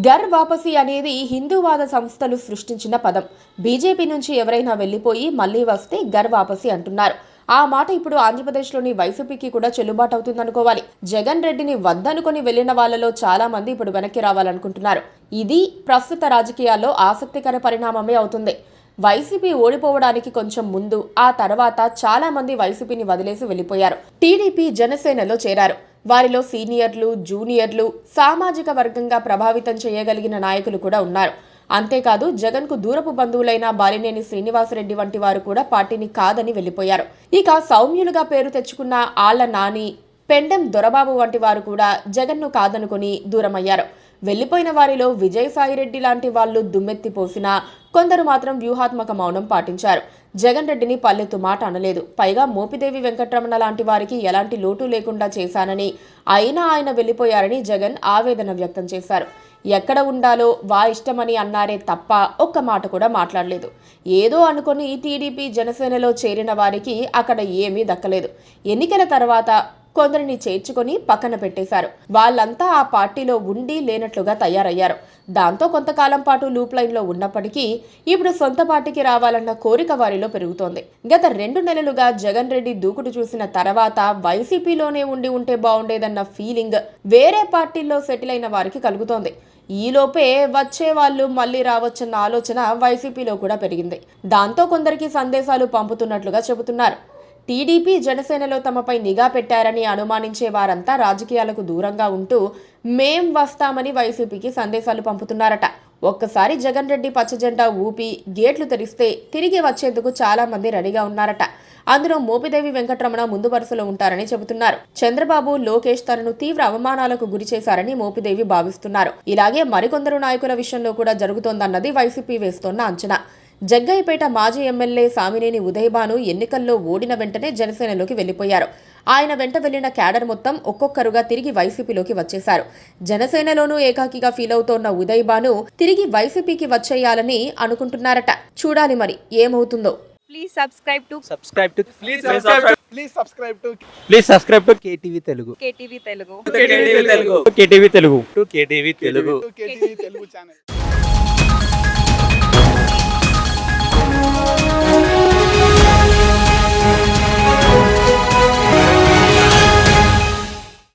ఘర్ వాపసీ అనేది హిందూవాద సంస్థలు సృష్టించిన పదం. బీజేపీ నుంచి ఎవరైనా వెళ్లిపోయి మళ్లీ వస్తే ఘర్ వాపసీ అంటున్నారు. ఆ మాట ఇప్పుడు ఆంధ్రప్రదేశ్లోని వైసీపీకి కూడా చెల్లుబాటు అవుతుందనుకోవాలి. జగన్ రెడ్డిని వద్దనుకొని వెళ్లిన వాళ్లలో చాలా మంది ఇప్పుడు వెనక్కి రావాలనుకుంటున్నారు. ఇది ప్రస్తుత రాజకీయాల్లో ఆసక్తికర పరిణామమే అవుతుంది. వైసీపీ ఓడిపోవడానికి కొంచెం ముందు ఆ తర్వాత చాలా మంది వైసీపీని వదిలేసి వెళ్లిపోయారు. టీడీపీ జనసేనలో చేరారు. వారిలో సీనియర్లు, జూనియర్లు, సామాజిక వర్గంగా ప్రభావితం చేయగలిగిన నాయకులు కూడా ఉన్నారు. అంతేకాదు జగన్కు దూరపు బంధువులైన బాలినేని శ్రీనివాసరెడ్డి వంటి వారు కూడా పార్టీని కాదని వెళ్లిపోయారు. ఇక సౌమ్యులుగా పేరు తెచ్చుకున్న ఆళ్ల నాని, పెండెం దొరబాబు వంటి వారు కూడా జగన్ను కాదనుకుని దూరమయ్యారు. వెళ్లిపోయిన వారిలో విజయసాయిరెడ్డి లాంటి వాళ్లు దుమ్మెత్తిపోసినా కొందరు మాత్రం వ్యూహాత్మక మౌనం పాటించారు. జగన్ రెడ్డిని పల్లెత్తు మాట అనలేదు. పైగా మోపిదేవి వెంకటరమణ లాంటి వారికి ఎలాంటి లోటు లేకుండా చేశానని, అయినా ఆయన వెళ్లిపోయారని జగన్ ఆవేదన వ్యక్తం చేశారు. ఎక్కడ ఉండాలో వా ఇష్టమని అన్నారే తప్ప ఒక్క మాట కూడా మాట్లాడలేదు. ఏదో అనుకుని టీడీపీ జనసేనలో చేరిన వారికి అక్కడ ఏమీ దక్కలేదు. ఎన్నికల తర్వాత కొందరిని చేర్చుకొని పక్కన పెట్టేశారు. వాళ్ళంతా ఆ పార్టీలో ఉండి లేనట్లుగా తయారయ్యారు. దాంతో కొంతకాలం పాటు లూప్ లైన్ లో ఉన్నప్పటికీ ఇప్పుడు సొంత పార్టీకి రావాలన్న కోరిక వారిలో పెరుగుతోంది. గత 2 నెలలుగా జగన్ రెడ్డి దూకుడు చూసిన తర్వాత వైసీపీలోనే ఉండి ఉంటే బాగుండేదన్న ఫీలింగ్ వేరే పార్టీల్లో సెటిల్ అయిన వారికి కలుగుతోంది. ఈలోపే వచ్చే వాళ్ళు మళ్లీ రావచ్చన్న ఆలోచన వైసీపీలో కూడా పెరిగింది. దాంతో కొందరికి సందేశాలు పంపుతున్నట్లుగా చెబుతున్నారు. టీడీపీ జనసేనలో తమపై నిఘా పెట్టారని అనుమానించే వారంతా రాజకీయాలకు దూరంగా ఉంటూ మేం వస్తామని వైసీపీకి సందేశాలు పంపుతున్నారట. ఒక్కసారి జగన్ రెడ్డి పచ్చజెండా ఊపి గేట్లు తెరిస్తే తిరిగి వచ్చేందుకు చాలా మంది రెడీగా ఉన్నారట. అందులో మోపిదేవి వెంకటరమణ ముందు వరుసలో ఉంటారని చెబుతున్నారు. చంద్రబాబు, లోకేష్ తనను తీవ్ర అవమానాలకు గురి చేశారని మోపిదేవి భావిస్తున్నారు. ఇలాగే మరికొందరు నాయకుల విషయంలో కూడా జరుగుతోందన్నది వైసీపీ వేస్తోన్న అంచనా. జగ్గయ్యపేట మాజీ ఎమ్మెల్యే సామినేని ఉదయభాను ఎన్నికల్లో ఓడిన వెంటనే జనసేనలోకి వెళ్లిపోయారు. ఆయన వెంట వెళ్లిన క్యాడర్ మొత్తం ఒక్కొక్కరుగా తిరిగి వైసీపీలోకి వచ్చేశారు. జనసేనలోనూ ఏకాకిగా ఫీల్ అవుతోన్న ఉదయభాను తిరిగి వైసీపీకి వచ్చేయాలని అనుకుంటున్నారట. చూడాలి మరి ఏమవుతుందో. Please subscribe to KTV Telugu. KTV Telugu. KTV Telugu. KTV Telugu. KTV Telugu channel.